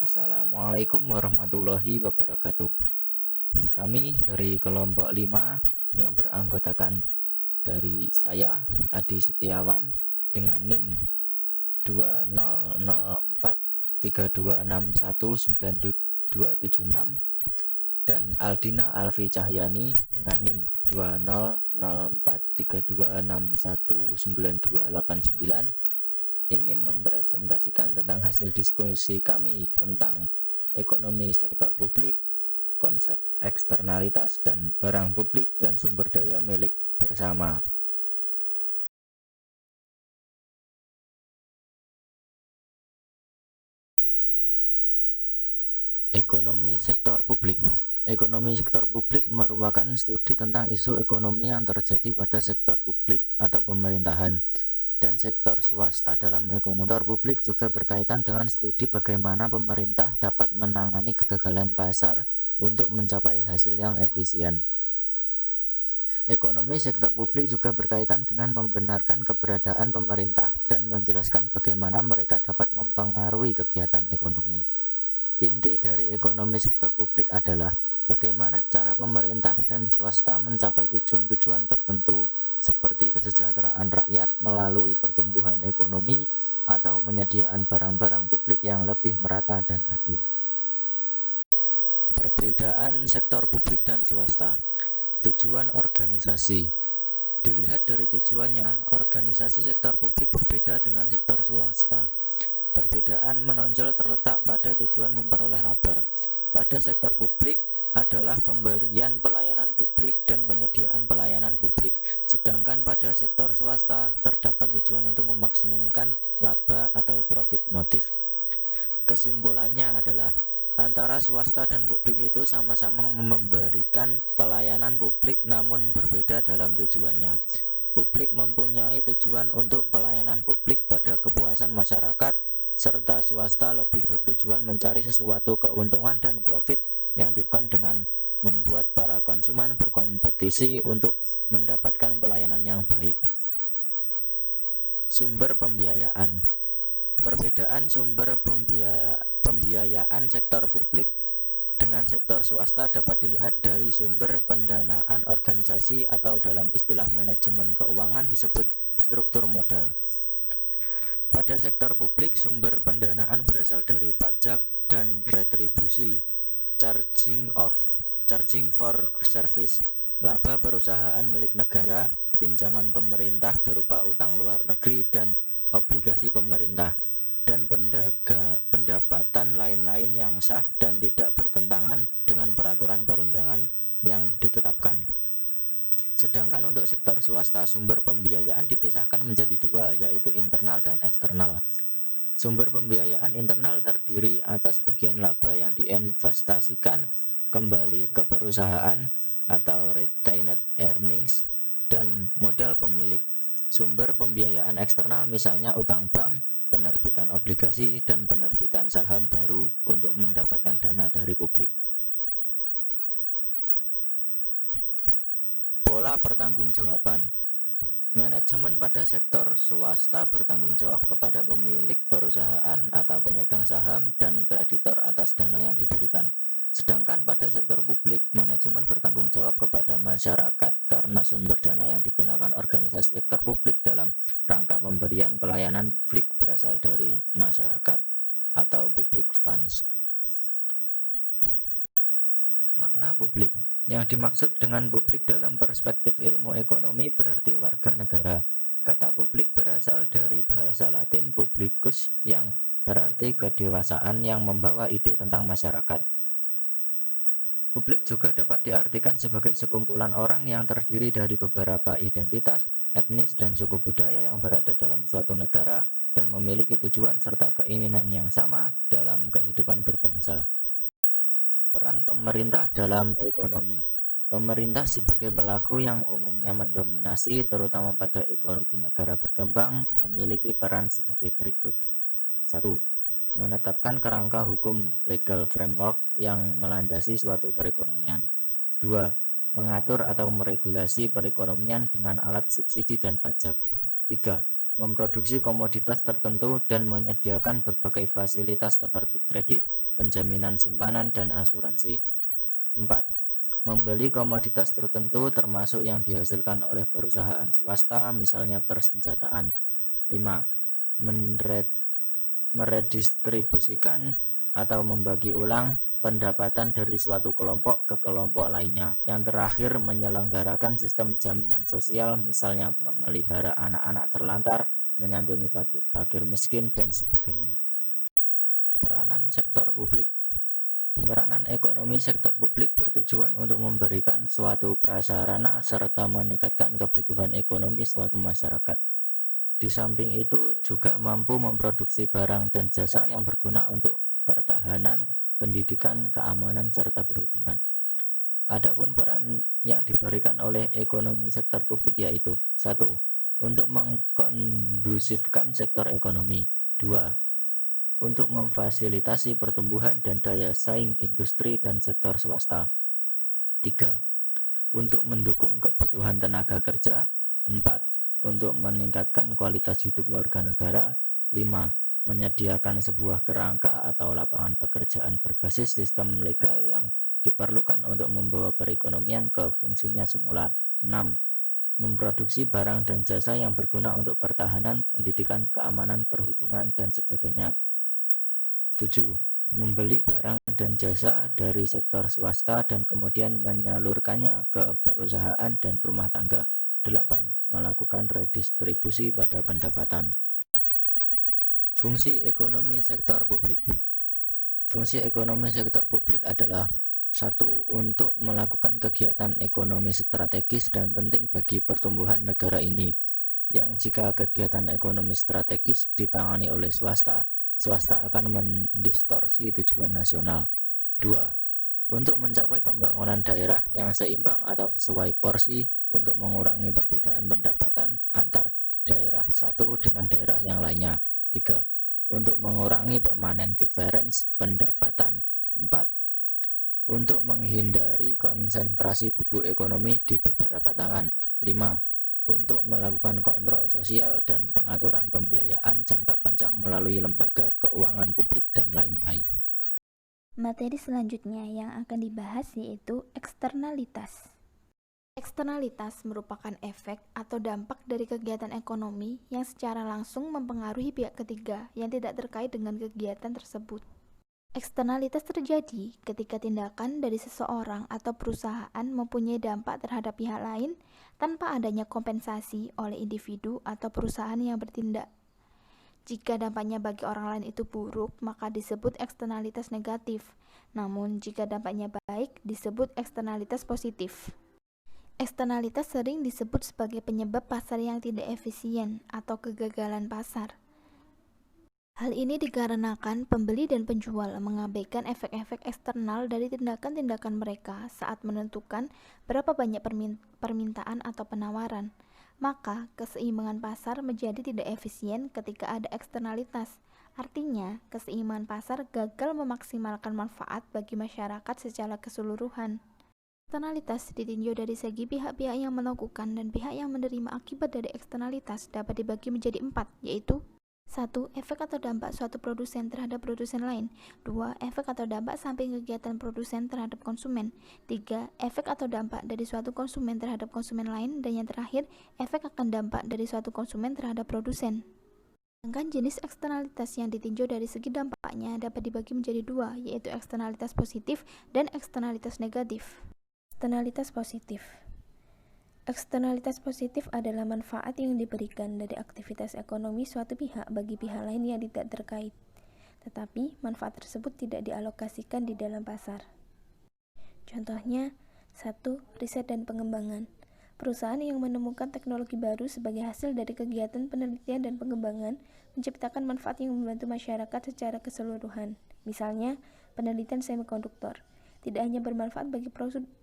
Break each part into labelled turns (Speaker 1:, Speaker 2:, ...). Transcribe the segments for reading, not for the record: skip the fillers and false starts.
Speaker 1: Assalamualaikum warahmatullahi wabarakatuh. Kami dari kelompok 5 yang beranggotakan dari saya, Adi Setiawan, dengan NIM 200432619276 dan Aldina Alfi Cahyani dengan NIM 200432619289 ingin mempresentasikan tentang hasil diskusi kami tentang ekonomi sektor publik, konsep eksternalitas dan barang publik dan sumber daya milik bersama. Ekonomi sektor publik. Ekonomi sektor publik merupakan studi tentang isu ekonomi yang terjadi pada sektor publik atau pemerintahan dan sektor swasta dalam ekonomi. Sektor publik juga berkaitan dengan studi bagaimana pemerintah dapat menangani kegagalan pasar untuk mencapai hasil yang efisien. Ekonomi sektor publik juga berkaitan dengan membenarkan keberadaan pemerintah dan menjelaskan bagaimana mereka dapat mempengaruhi kegiatan ekonomi. Inti dari ekonomi sektor publik adalah bagaimana cara pemerintah dan swasta mencapai tujuan-tujuan tertentu seperti kesejahteraan rakyat melalui pertumbuhan ekonomi atau penyediaan barang-barang publik yang lebih merata dan adil. Perbedaan sektor publik dan swasta. Tujuan organisasi. Dilihat dari tujuannya, organisasi sektor publik berbeda dengan sektor swasta. Perbedaan menonjol terletak pada tujuan memperoleh laba. Pada sektor publik adalah pemberian pelayanan publik dan penyediaan pelayanan publik. Sedangkan pada sektor swasta terdapat tujuan untuk memaksimumkan laba atau profit motif. Kesimpulannya adalah antara swasta dan publik itu sama-sama memberikan pelayanan publik namun berbeda dalam tujuannya. Publik mempunyai tujuan untuk pelayanan publik pada kepuasan masyarakat, serta swasta lebih bertujuan mencari sesuatu keuntungan dan profit yang dilakukan dengan membuat para konsumen berkompetisi untuk mendapatkan pelayanan yang baik. Sumber pembiayaan. Perbedaan sumber pembiayaan sektor publik dengan sektor swasta dapat dilihat dari sumber pendanaan organisasi atau dalam istilah manajemen keuangan disebut struktur modal. Pada sektor publik, sumber pendanaan berasal dari pajak dan retribusi, charging for service, laba perusahaan milik negara, pinjaman pemerintah berupa utang luar negeri dan obligasi pemerintah, dan pendapatan lain-lain yang sah dan tidak bertentangan dengan peraturan perundangan yang ditetapkan. Sedangkan untuk sektor swasta, sumber pembiayaan dipisahkan menjadi dua, yaitu internal dan eksternal. Sumber pembiayaan internal terdiri atas bagian laba yang diinvestasikan kembali ke perusahaan atau retained earnings dan modal pemilik. Sumber pembiayaan eksternal misalnya utang bank, penerbitan obligasi, dan penerbitan saham baru untuk mendapatkan dana dari publik. Pola pertanggungjawaban. Manajemen pada sektor swasta bertanggung jawab kepada pemilik perusahaan atau pemegang saham dan kreditor atas dana yang diberikan. Sedangkan pada sektor publik, manajemen bertanggung jawab kepada masyarakat karena sumber dana yang digunakan organisasi sektor publik dalam rangka pemberian pelayanan publik berasal dari masyarakat atau public funds. Makna publik. Yang dimaksud dengan publik dalam perspektif ilmu ekonomi berarti warga negara. Kata publik berasal dari bahasa Latin publicus yang berarti kedewasaan yang membawa ide tentang masyarakat. Publik juga dapat diartikan sebagai sekumpulan orang yang terdiri dari beberapa identitas, etnis, dan suku budaya yang berada dalam suatu negara dan memiliki tujuan serta keinginan yang sama dalam kehidupan berbangsa. Peran pemerintah dalam ekonomi. Pemerintah sebagai pelaku yang umumnya mendominasi terutama pada ekonomi di negara berkembang memiliki peran sebagai berikut. 1. Menetapkan kerangka hukum legal framework yang melandasi suatu perekonomian. 2. Mengatur atau meregulasi perekonomian dengan alat subsidi dan pajak. 3. Memproduksi komoditas tertentu dan menyediakan berbagai fasilitas seperti kredit, penjaminan simpanan, dan asuransi. 4. Membeli komoditas tertentu termasuk yang dihasilkan oleh perusahaan swasta, misalnya persenjataan. 5. Meredistribusikan atau membagi ulang pendapatan dari suatu kelompok ke kelompok lainnya. Yang terakhir, menyelenggarakan sistem jaminan sosial, misalnya memelihara anak-anak terlantar, menyantuni fakir miskin, dan sebagainya. Peranan sektor publik. Peranan ekonomi sektor publik bertujuan untuk memberikan suatu prasarana serta meningkatkan kebutuhan ekonomi suatu masyarakat. Di samping itu juga mampu memproduksi barang dan jasa yang berguna untuk pertahanan, pendidikan, keamanan, serta perhubungan. Adapun peran yang diberikan oleh ekonomi sektor publik yaitu 1. Untuk mengkondusifkan sektor ekonomi. 2. Untuk memfasilitasi pertumbuhan dan daya saing industri dan sektor swasta. 3. Untuk mendukung kebutuhan tenaga kerja. 4. Untuk meningkatkan kualitas hidup warga negara. 5. Menyediakan sebuah kerangka atau lapangan pekerjaan berbasis sistem legal yang diperlukan untuk membawa perekonomian ke fungsinya semula. 6. Memproduksi barang dan jasa yang berguna untuk pertahanan, pendidikan, keamanan, perhubungan, dan sebagainya. 7. Membeli barang dan jasa dari sektor swasta dan kemudian menyalurkannya ke perusahaan dan rumah tangga. 8. Melakukan redistribusi pada pendapatan. Fungsi ekonomi sektor publik. Fungsi ekonomi sektor publik adalah 1. Untuk melakukan kegiatan ekonomi strategis dan penting bagi pertumbuhan negara ini, yang jika kegiatan ekonomi strategis ditangani oleh swasta akan mendistorsi tujuan nasional. 2. Untuk mencapai pembangunan daerah yang seimbang atau sesuai porsi untuk mengurangi perbedaan pendapatan antar daerah satu dengan daerah yang lainnya. 3. Untuk mengurangi permanent difference pendapatan. 4. Untuk menghindari konsentrasi bubuk ekonomi di beberapa tangan. 5. Untuk melakukan kontrol sosial dan pengaturan pembiayaan jangka panjang melalui lembaga keuangan publik dan lain-lain.
Speaker 2: Materi selanjutnya yang akan dibahas yaitu eksternalitas. Eksternalitas merupakan efek atau dampak dari kegiatan ekonomi yang secara langsung mempengaruhi pihak ketiga yang tidak terkait dengan kegiatan tersebut. Eksternalitas terjadi ketika tindakan dari seseorang atau perusahaan mempunyai dampak terhadap pihak lain tanpa adanya kompensasi oleh individu atau perusahaan yang bertindak. Jika dampaknya bagi orang lain itu buruk, maka disebut eksternalitas negatif. Namun, jika dampaknya baik, disebut eksternalitas positif. Eksternalitas sering disebut sebagai penyebab pasar yang tidak efisien atau kegagalan pasar. Hal ini dikarenakan pembeli dan penjual mengabaikan efek-efek eksternal dari tindakan-tindakan mereka saat menentukan berapa banyak permintaan atau penawaran. Maka, keseimbangan pasar menjadi tidak efisien ketika ada eksternalitas. Artinya, keseimbangan pasar gagal memaksimalkan manfaat bagi masyarakat secara keseluruhan. Eksternalitas ditinjau dari segi pihak-pihak yang melakukan dan pihak yang menerima akibat dari eksternalitas dapat dibagi menjadi 4, yaitu 1. Efek atau dampak suatu produsen terhadap produsen lain. 2. Efek atau dampak samping kegiatan produsen terhadap konsumen. 3. Efek atau dampak dari suatu konsumen terhadap konsumen lain. Dan yang terakhir, efek akan dampak dari suatu konsumen terhadap produsen. Sedangkan jenis eksternalitas yang ditinjau dari segi dampaknya dapat dibagi menjadi 2, yaitu eksternalitas positif dan eksternalitas negatif. Eksternalitas positif. Eksternalitas positif adalah manfaat yang diberikan dari aktivitas ekonomi suatu pihak bagi pihak lain yang tidak terkait, tetapi manfaat tersebut tidak dialokasikan di dalam pasar. Contohnya, 1. Riset dan pengembangan. Perusahaan yang menemukan teknologi baru sebagai hasil dari kegiatan penelitian dan pengembangan menciptakan manfaat yang membantu masyarakat secara keseluruhan. Misalnya, penelitian semikonduktor tidak hanya bermanfaat bagi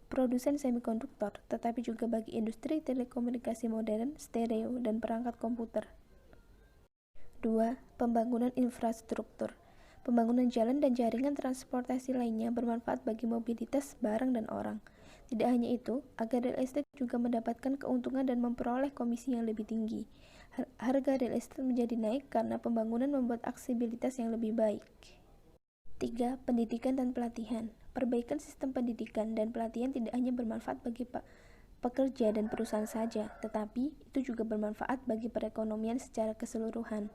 Speaker 2: produsen semikonduktor, tetapi juga bagi industri telekomunikasi modern, stereo, dan perangkat komputer. 2. Pembangunan infrastruktur. Pembangunan jalan dan jaringan transportasi lainnya bermanfaat bagi mobilitas barang dan orang. Tidak hanya itu, agen real estate juga mendapatkan keuntungan dan memperoleh komisi yang lebih tinggi. Harga real estate menjadi naik karena pembangunan membuat aksesibilitas yang lebih baik. 3. Pendidikan dan pelatihan. Perbaikan sistem pendidikan dan pelatihan tidak hanya bermanfaat bagi pekerja dan perusahaan saja, tetapi itu juga bermanfaat bagi perekonomian secara keseluruhan.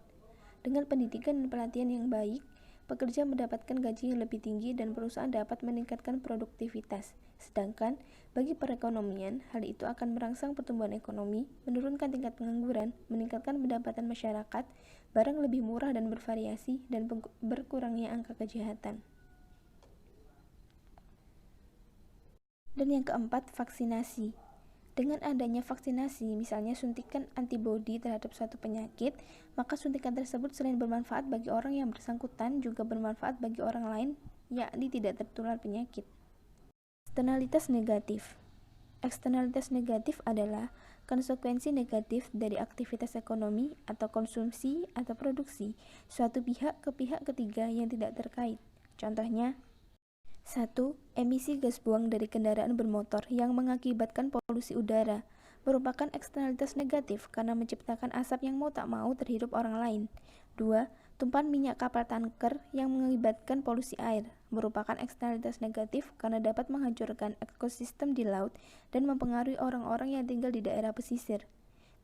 Speaker 2: Dengan pendidikan dan pelatihan yang baik, pekerja mendapatkan gaji yang lebih tinggi dan perusahaan dapat meningkatkan produktivitas. Sedangkan bagi perekonomian, hal itu akan merangsang pertumbuhan ekonomi, menurunkan tingkat pengangguran, meningkatkan pendapatan masyarakat, barang lebih murah dan bervariasi, dan berkurangnya angka kejahatan. Dan yang keempat, vaksinasi. Dengan adanya vaksinasi, misalnya suntikan antibodi terhadap suatu penyakit, maka suntikan tersebut selain bermanfaat bagi orang yang bersangkutan, juga bermanfaat bagi orang lain, yakni tidak tertular penyakit. Eksternalitas negatif. Eksternalitas negatif adalah konsekuensi negatif dari aktivitas ekonomi atau konsumsi atau produksi suatu pihak ke pihak ketiga yang tidak terkait. Contohnya, 1. Emisi gas buang dari kendaraan bermotor yang mengakibatkan polusi udara merupakan eksternalitas negatif karena menciptakan asap yang mau tak mau terhirup orang lain. 2. Tumpahan minyak kapal tanker yang mengakibatkan polusi air merupakan eksternalitas negatif karena dapat menghancurkan ekosistem di laut dan mempengaruhi orang-orang yang tinggal di daerah pesisir.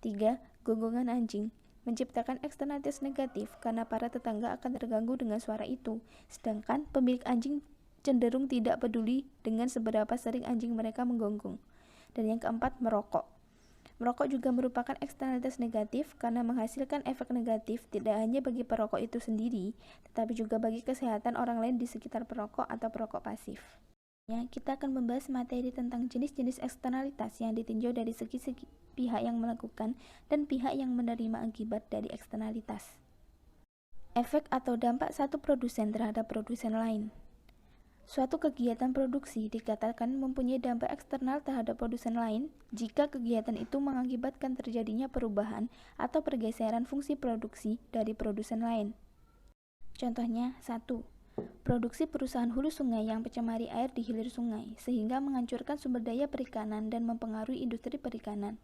Speaker 2: 3. Gonggongan anjing menciptakan eksternalitas negatif karena para tetangga akan terganggu dengan suara itu, sedangkan pemilik anjing cenderung tidak peduli dengan seberapa sering anjing mereka menggonggong. Dan yang keempat, merokok. Merokok juga merupakan eksternalitas negatif karena menghasilkan efek negatif tidak hanya bagi perokok itu sendiri, tetapi juga bagi kesehatan orang lain di sekitar perokok atau perokok pasif. Ya, kita akan membahas materi tentang jenis-jenis eksternalitas yang ditinjau dari segi-segi pihak yang melakukan dan pihak yang menerima akibat dari eksternalitas. Efek atau dampak satu produsen terhadap produsen lain. Suatu kegiatan produksi dikatakan mempunyai dampak eksternal terhadap produsen lain jika kegiatan itu mengakibatkan terjadinya perubahan atau pergeseran fungsi produksi dari produsen lain. Contohnya, 1. Produksi perusahaan hulu sungai yang mencemari air di hilir sungai sehingga menghancurkan sumber daya perikanan dan mempengaruhi industri perikanan.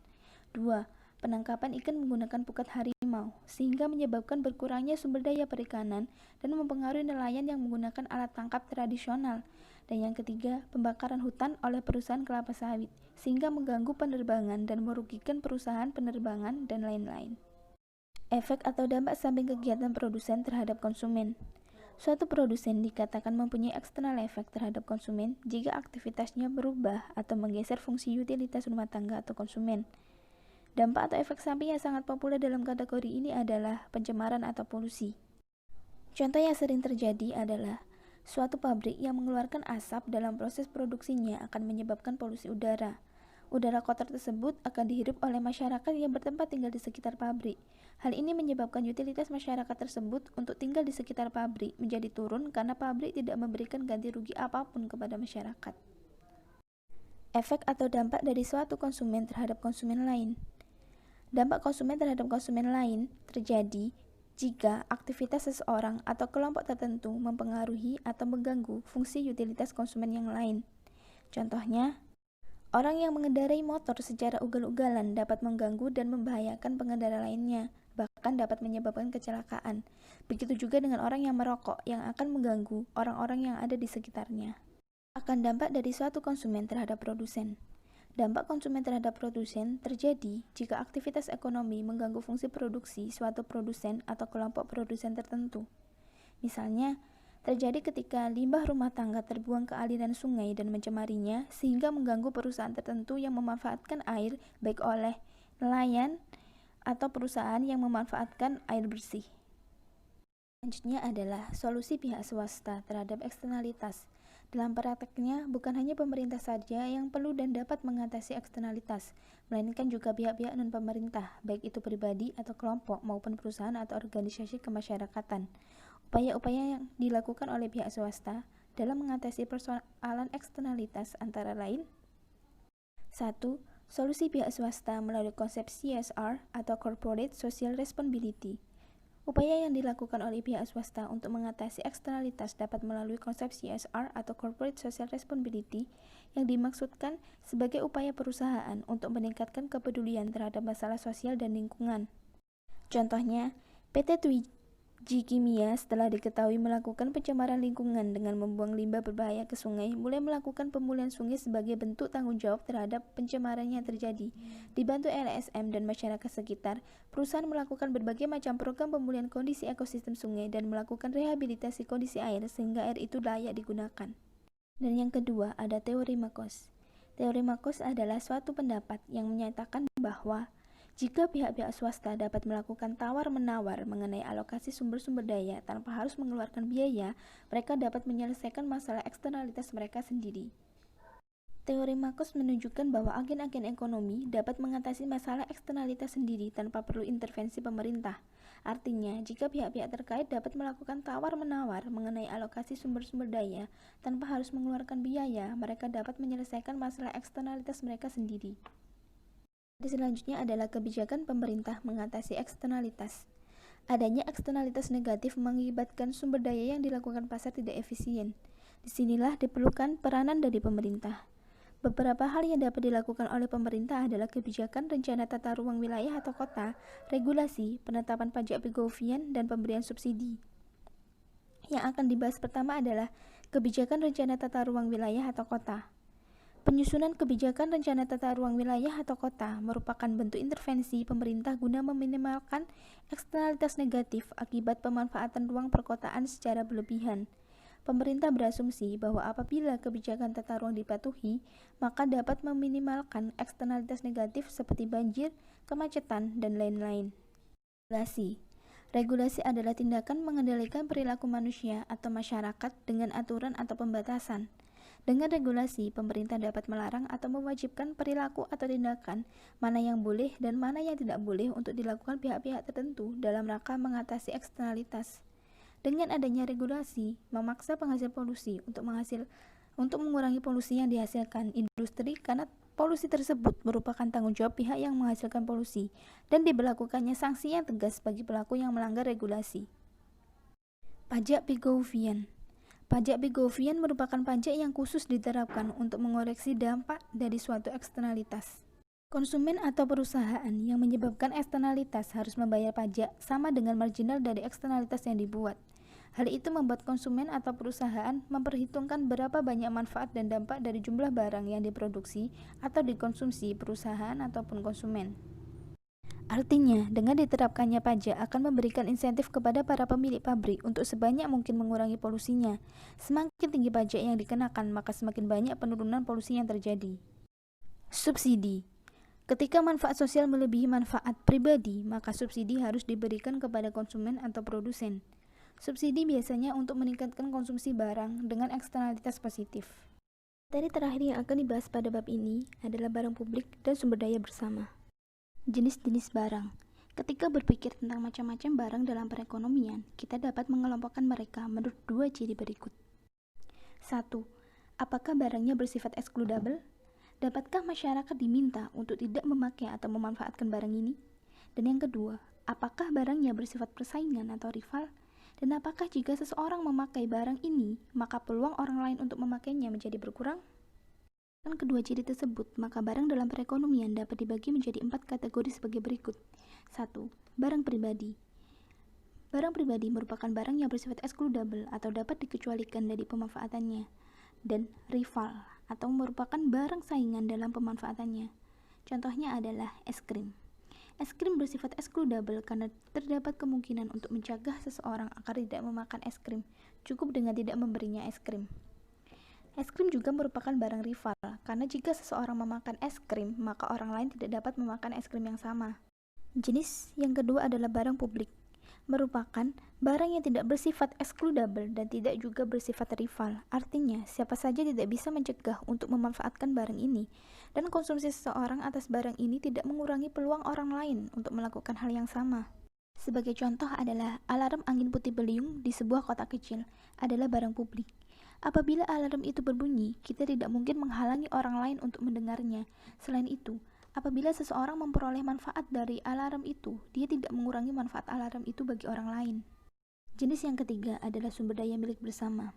Speaker 2: 2. Penangkapan ikan menggunakan pukat harimau sehingga menyebabkan berkurangnya sumber daya perikanan dan mempengaruhi nelayan yang menggunakan alat tangkap tradisional. Dan yang ketiga, pembakaran hutan oleh perusahaan kelapa sawit sehingga mengganggu penerbangan dan merugikan perusahaan penerbangan dan lain-lain. Efek atau dampak samping kegiatan produsen terhadap konsumen. Suatu produsen dikatakan mempunyai eksternal efek terhadap konsumen jika aktivitasnya berubah atau menggeser fungsi utilitas rumah tangga atau konsumen. Dampak atau efek samping yang sangat populer dalam kategori ini adalah pencemaran atau polusi. Contoh yang sering terjadi adalah suatu pabrik yang mengeluarkan asap dalam proses produksinya akan menyebabkan polusi udara. Udara kotor tersebut akan dihirup oleh masyarakat yang bertempat tinggal di sekitar pabrik. Hal ini menyebabkan utilitas masyarakat tersebut untuk tinggal di sekitar pabrik menjadi turun karena pabrik tidak memberikan ganti rugi apapun kepada masyarakat. Efek atau dampak dari suatu konsumen terhadap konsumen lain. Dampak konsumen terhadap konsumen lain terjadi jika aktivitas seseorang atau kelompok tertentu mempengaruhi atau mengganggu fungsi utilitas konsumen yang lain. Contohnya, orang yang mengendarai motor secara ugal-ugalan dapat mengganggu dan membahayakan pengendara lainnya, bahkan dapat menyebabkan kecelakaan. Begitu juga dengan orang yang merokok yang akan mengganggu orang-orang yang ada di sekitarnya. Akan dampak dari suatu konsumen terhadap produsen. Dampak konsumen terhadap produsen terjadi jika aktivitas ekonomi mengganggu fungsi produksi suatu produsen atau kelompok produsen tertentu. Misalnya, terjadi ketika limbah rumah tangga terbuang ke aliran sungai dan mencemarinya sehingga mengganggu perusahaan tertentu yang memanfaatkan air baik oleh nelayan atau perusahaan yang memanfaatkan air bersih. Selanjutnya adalah solusi pihak swasta terhadap eksternalitas. Dalam prakteknya, bukan hanya pemerintah saja yang perlu dan dapat mengatasi eksternalitas, melainkan juga pihak-pihak non-pemerintah, baik itu pribadi atau kelompok maupun perusahaan atau organisasi kemasyarakatan. Upaya-upaya yang dilakukan oleh pihak swasta dalam mengatasi persoalan eksternalitas antara lain: 1. Solusi pihak swasta melalui konsep CSR atau Corporate Social Responsibility. Upaya yang dilakukan oleh pihak swasta untuk mengatasi eksternalitas dapat melalui konsep CSR atau Corporate Social Responsibility yang dimaksudkan sebagai upaya perusahaan untuk meningkatkan kepedulian terhadap masalah sosial dan lingkungan. Contohnya, PT Kimia setelah diketahui melakukan pencemaran lingkungan dengan membuang limbah berbahaya ke sungai, mulai melakukan pemulihan sungai sebagai bentuk tanggung jawab terhadap pencemaran yang terjadi. Dibantu LSM dan masyarakat sekitar, perusahaan melakukan berbagai macam program pemulihan kondisi ekosistem sungai dan melakukan rehabilitasi kondisi air sehingga air itu layak digunakan. Dan yang kedua ada teori Marcos. Teori Marcos adalah suatu pendapat yang menyatakan bahwa jika pihak-pihak swasta dapat melakukan tawar-menawar mengenai alokasi sumber-sumber daya tanpa harus mengeluarkan biaya, mereka dapat menyelesaikan masalah eksternalitas mereka sendiri. Teori Marcos menunjukkan bahwa agen-agen ekonomi dapat mengatasi masalah eksternalitas sendiri tanpa perlu intervensi pemerintah. Artinya, jika pihak-pihak terkait dapat melakukan tawar-menawar mengenai alokasi sumber-sumber daya tanpa harus mengeluarkan biaya, mereka dapat menyelesaikan masalah eksternalitas mereka sendiri. Selanjutnya adalah kebijakan pemerintah mengatasi eksternalitas. Adanya eksternalitas negatif mengakibatkan sumber daya yang dilakukan pasar tidak efisien. Disinilah diperlukan peranan dari pemerintah. Beberapa hal yang dapat dilakukan oleh pemerintah adalah kebijakan rencana tata ruang wilayah atau kota, regulasi, penetapan pajak Pigovian, dan pemberian subsidi. Yang akan dibahas pertama adalah kebijakan rencana tata ruang wilayah atau kota. Penyusunan kebijakan rencana tata ruang wilayah atau kota merupakan bentuk intervensi pemerintah guna meminimalkan eksternalitas negatif akibat pemanfaatan ruang perkotaan secara berlebihan. Pemerintah berasumsi bahwa apabila kebijakan tata ruang dipatuhi, maka dapat meminimalkan eksternalitas negatif seperti banjir, kemacetan, dan lain-lain. Regulasi adalah tindakan mengendalikan perilaku manusia atau masyarakat dengan aturan atau pembatasan. Dengan regulasi, pemerintah dapat melarang atau mewajibkan perilaku atau tindakan mana yang boleh dan mana yang tidak boleh untuk dilakukan pihak-pihak tertentu dalam rangka mengatasi eksternalitas. Dengan adanya regulasi, memaksa penghasil polusi untuk mengurangi polusi yang dihasilkan industri karena polusi tersebut merupakan tanggung jawab pihak yang menghasilkan polusi dan diberlakukannya sanksi yang tegas bagi pelaku yang melanggar regulasi. Pajak Pigovian. Pajak Pigovian merupakan pajak yang khusus diterapkan untuk mengoreksi dampak dari suatu eksternalitas. Konsumen atau perusahaan yang menyebabkan eksternalitas harus membayar pajak sama dengan marginal dari eksternalitas yang dibuat. Hal itu membuat konsumen atau perusahaan memperhitungkan berapa banyak manfaat dan dampak dari jumlah barang yang diproduksi atau dikonsumsi perusahaan ataupun konsumen. Artinya, dengan diterapkannya pajak akan memberikan insentif kepada para pemilik pabrik untuk sebanyak mungkin mengurangi polusinya. Semakin tinggi pajak yang dikenakan, maka semakin banyak penurunan polusi yang terjadi. Subsidi. Ketika manfaat sosial melebihi manfaat pribadi, maka subsidi harus diberikan kepada konsumen atau produsen. Subsidi biasanya untuk meningkatkan konsumsi barang dengan eksternalitas positif. Materi terakhir yang akan dibahas pada bab ini adalah barang publik dan sumber daya bersama. Jenis-jenis barang. Ketika berpikir tentang macam-macam barang dalam perekonomian, kita dapat mengelompokkan mereka menurut dua ciri berikut. 1. Apakah barangnya bersifat ekskludabel? Dapatkah masyarakat diminta untuk tidak memakai atau memanfaatkan barang ini? Dan yang kedua, apakah barangnya bersifat persaingan atau rival? Dan apakah jika seseorang memakai barang ini, maka peluang orang lain untuk memakainya menjadi berkurang? Dengan kedua ciri tersebut, maka barang dalam perekonomian dapat dibagi menjadi 4 kategori sebagai berikut. 1. Barang pribadi. Barang pribadi merupakan barang yang bersifat ekskludabel atau dapat dikecualikan dari pemanfaatannya. Dan rival, atau merupakan barang saingan dalam pemanfaatannya. Contohnya adalah es krim. Es krim bersifat ekskludabel karena terdapat kemungkinan untuk mencegah seseorang agar tidak memakan es krim, cukup dengan tidak memberinya es krim. Es krim juga merupakan barang rival, karena jika seseorang memakan es krim, maka orang lain tidak dapat memakan es krim yang sama. Jenis yang kedua adalah barang publik, merupakan barang yang tidak bersifat ekskludabel dan tidak juga bersifat rival. Artinya, siapa saja tidak bisa mencegah untuk memanfaatkan barang ini, dan konsumsi seseorang atas barang ini tidak mengurangi peluang orang lain untuk melakukan hal yang sama. Sebagai contoh adalah alarm angin puting beliung di sebuah kota kecil adalah barang publik. Apabila alarm itu berbunyi, kita tidak mungkin menghalangi orang lain untuk mendengarnya. Selain itu, apabila seseorang memperoleh manfaat dari alarm itu, dia tidak mengurangi manfaat alarm itu bagi orang lain. Jenis yang ketiga adalah sumber daya milik bersama.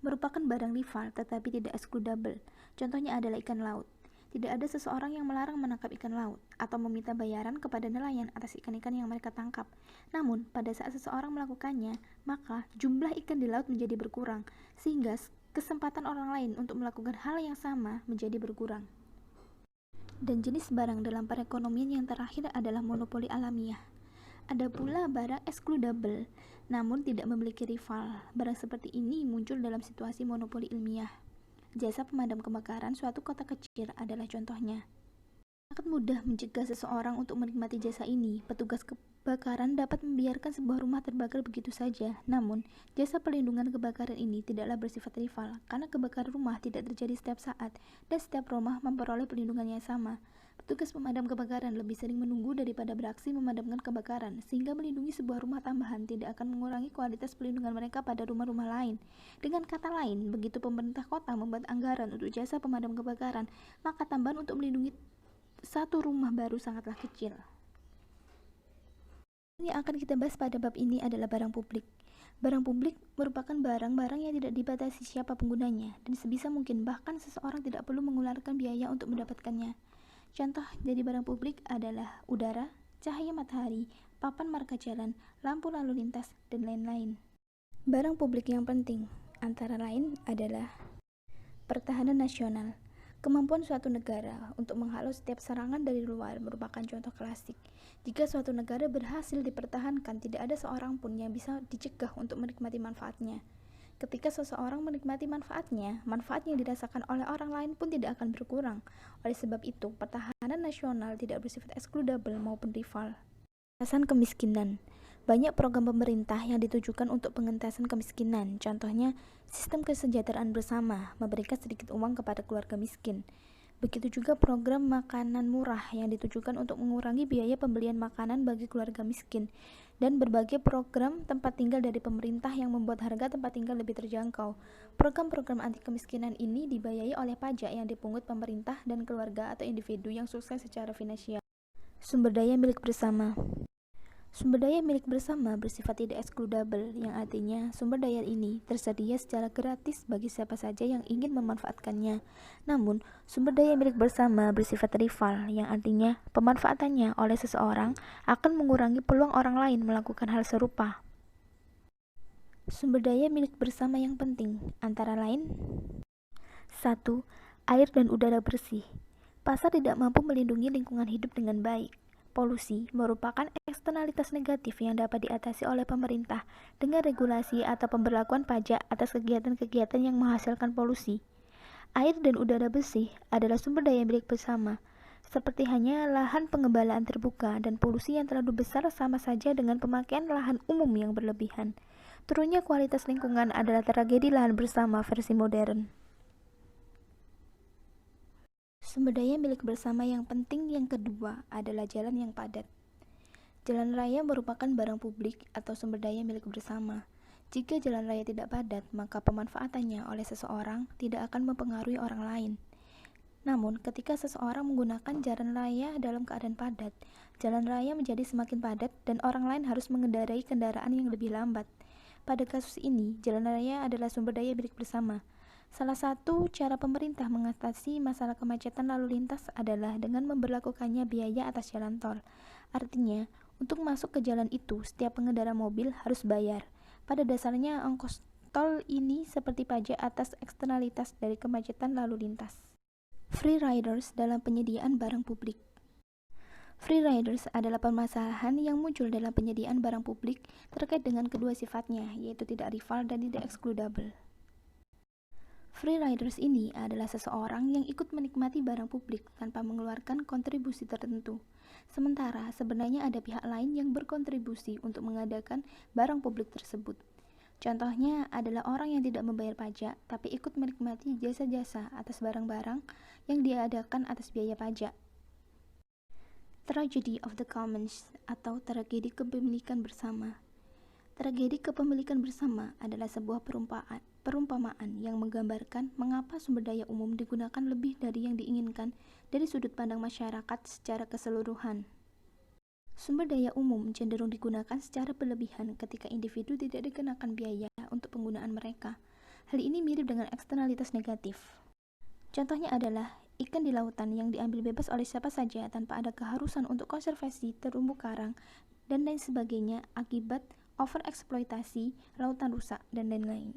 Speaker 2: Merupakan barang rival tetapi tidak ekskludabel. Contohnya adalah ikan laut. Tidak ada seseorang yang melarang menangkap ikan laut atau meminta bayaran kepada nelayan atas ikan-ikan yang mereka tangkap. Namun, pada saat seseorang melakukannya, maka jumlah ikan di laut menjadi berkurang, sehingga kesempatan orang lain untuk melakukan hal yang sama menjadi berkurang. Dan jenis barang dalam perekonomian yang terakhir adalah monopoli alamiah. Ada pula barang excludable, namun tidak memiliki rival. Barang seperti ini muncul dalam situasi monopoli ilmiah. Jasa pemadam kebakaran suatu kota kecil adalah contohnya. Sangat mudah mencegah seseorang untuk menikmati jasa ini. Petugas kebakaran dapat membiarkan sebuah rumah terbakar begitu saja. Namun, jasa pelindungan kebakaran ini tidaklah bersifat rival, karena kebakaran rumah tidak terjadi setiap saat, dan setiap rumah memperoleh perlindungan yang sama. Petugas pemadam kebakaran lebih sering menunggu daripada beraksi memadamkan kebakaran, sehingga melindungi sebuah rumah tambahan tidak akan mengurangi kualitas pelindungan mereka pada rumah-rumah lain. Dengan kata lain, begitu pemerintah kota membuat anggaran untuk jasa pemadam kebakaran, maka tambahan untuk melindungi satu rumah baru sangatlah kecil. Yang akan kita bahas pada bab ini adalah barang publik. Barang publik merupakan barang-barang yang tidak dibatasi siapa penggunanya, dan sebisa mungkin bahkan seseorang tidak perlu mengeluarkan biaya untuk mendapatkannya. Contoh dari barang publik adalah udara, cahaya matahari, papan marka jalan, lampu lalu lintas, dan lain-lain. Barang publik yang penting antara lain adalah pertahanan nasional. Kemampuan suatu negara untuk menghalau setiap serangan dari luar merupakan contoh klasik. Jika suatu negara berhasil dipertahankan, tidak ada seorang pun yang bisa dicegah untuk menikmati manfaatnya. Ketika seseorang menikmati manfaatnya, manfaat yang dirasakan oleh orang lain pun tidak akan berkurang. Oleh sebab itu, pertahanan nasional tidak bersifat excludable maupun rival. Pengentasan kemiskinan. Banyak program pemerintah yang ditujukan untuk pengentasan kemiskinan. Contohnya, sistem kesejahteraan bersama, memberikan sedikit uang kepada keluarga miskin. Begitu juga program makanan murah yang ditujukan untuk mengurangi biaya pembelian makanan bagi keluarga miskin, dan berbagai program tempat tinggal dari pemerintah yang membuat harga tempat tinggal lebih terjangkau. Program-program anti kemiskinan ini dibiayai oleh pajak yang dipungut pemerintah dan keluarga atau individu yang sukses secara finansial. Sumber daya milik bersama. Sumber daya milik bersama bersifat tidak excludable, yang artinya sumber daya ini tersedia secara gratis bagi siapa saja yang ingin memanfaatkannya. Namun, sumber daya milik bersama bersifat rival, yang artinya pemanfaatannya oleh seseorang akan mengurangi peluang orang lain melakukan hal serupa. Sumber daya milik bersama yang penting antara lain: 1. Air dan udara bersih. Pasar tidak mampu melindungi lingkungan hidup dengan baik. Polusi merupakan eksternalitas negatif yang dapat diatasi oleh pemerintah dengan regulasi atau pemberlakuan pajak atas kegiatan-kegiatan yang menghasilkan polusi. Air dan udara bersih adalah sumber daya milik bersama, seperti hanya lahan pengembalaan terbuka, dan polusi yang terlalu besar sama saja dengan pemakaian lahan umum yang berlebihan. Turunnya kualitas lingkungan adalah tragedi lahan bersama versi modern. Sumber daya milik bersama yang penting yang kedua adalah jalan yang padat. Jalan raya merupakan barang publik atau sumber daya milik bersama. Jika jalan raya tidak padat, maka pemanfaatannya oleh seseorang tidak akan mempengaruhi orang lain. Namun, ketika seseorang menggunakan jalan raya dalam keadaan padat, jalan raya menjadi semakin padat dan orang lain harus mengendarai kendaraan yang lebih lambat. Pada kasus ini, jalan raya adalah sumber daya milik bersama. Salah satu cara pemerintah mengatasi masalah kemacetan lalu lintas adalah dengan memberlakukannya biaya atas jalan tol. Artinya, untuk masuk ke jalan itu, setiap pengendara mobil harus bayar. Pada dasarnya, ongkos tol ini seperti pajak atas eksternalitas dari kemacetan lalu lintas. Free riders dalam penyediaan barang publik. Free riders adalah permasalahan yang muncul dalam penyediaan barang publik terkait dengan kedua sifatnya, yaitu tidak rival dan tidak excludable. Free riders ini adalah seseorang yang ikut menikmati barang publik tanpa mengeluarkan kontribusi tertentu. Sementara sebenarnya ada pihak lain yang berkontribusi untuk mengadakan barang publik tersebut. Contohnya adalah orang yang tidak membayar pajak tapi ikut menikmati jasa-jasa atas barang-barang yang diadakan atas biaya pajak. Tragedy of the Commons atau tragedi kepemilikan bersama. Tragedi kepemilikan bersama adalah sebuah perumpamaan yang menggambarkan mengapa sumber daya umum digunakan lebih dari yang diinginkan dari sudut pandang masyarakat secara keseluruhan. Sumber daya umum cenderung digunakan secara berlebihan ketika individu tidak dikenakan biaya untuk penggunaan mereka. Hal ini mirip dengan eksternalitas negatif. Contohnya adalah ikan di lautan yang diambil bebas oleh siapa saja tanpa ada keharusan untuk konservasi terumbu karang, dan lain sebagainya akibat overeksploitasi, lautan rusak, dan lain-lain.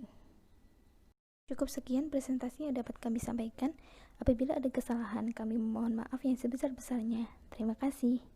Speaker 2: Cukup sekian presentasi yang dapat kami sampaikan. Apabila ada kesalahan, kami memohon maaf yang sebesar-besarnya. Terima kasih.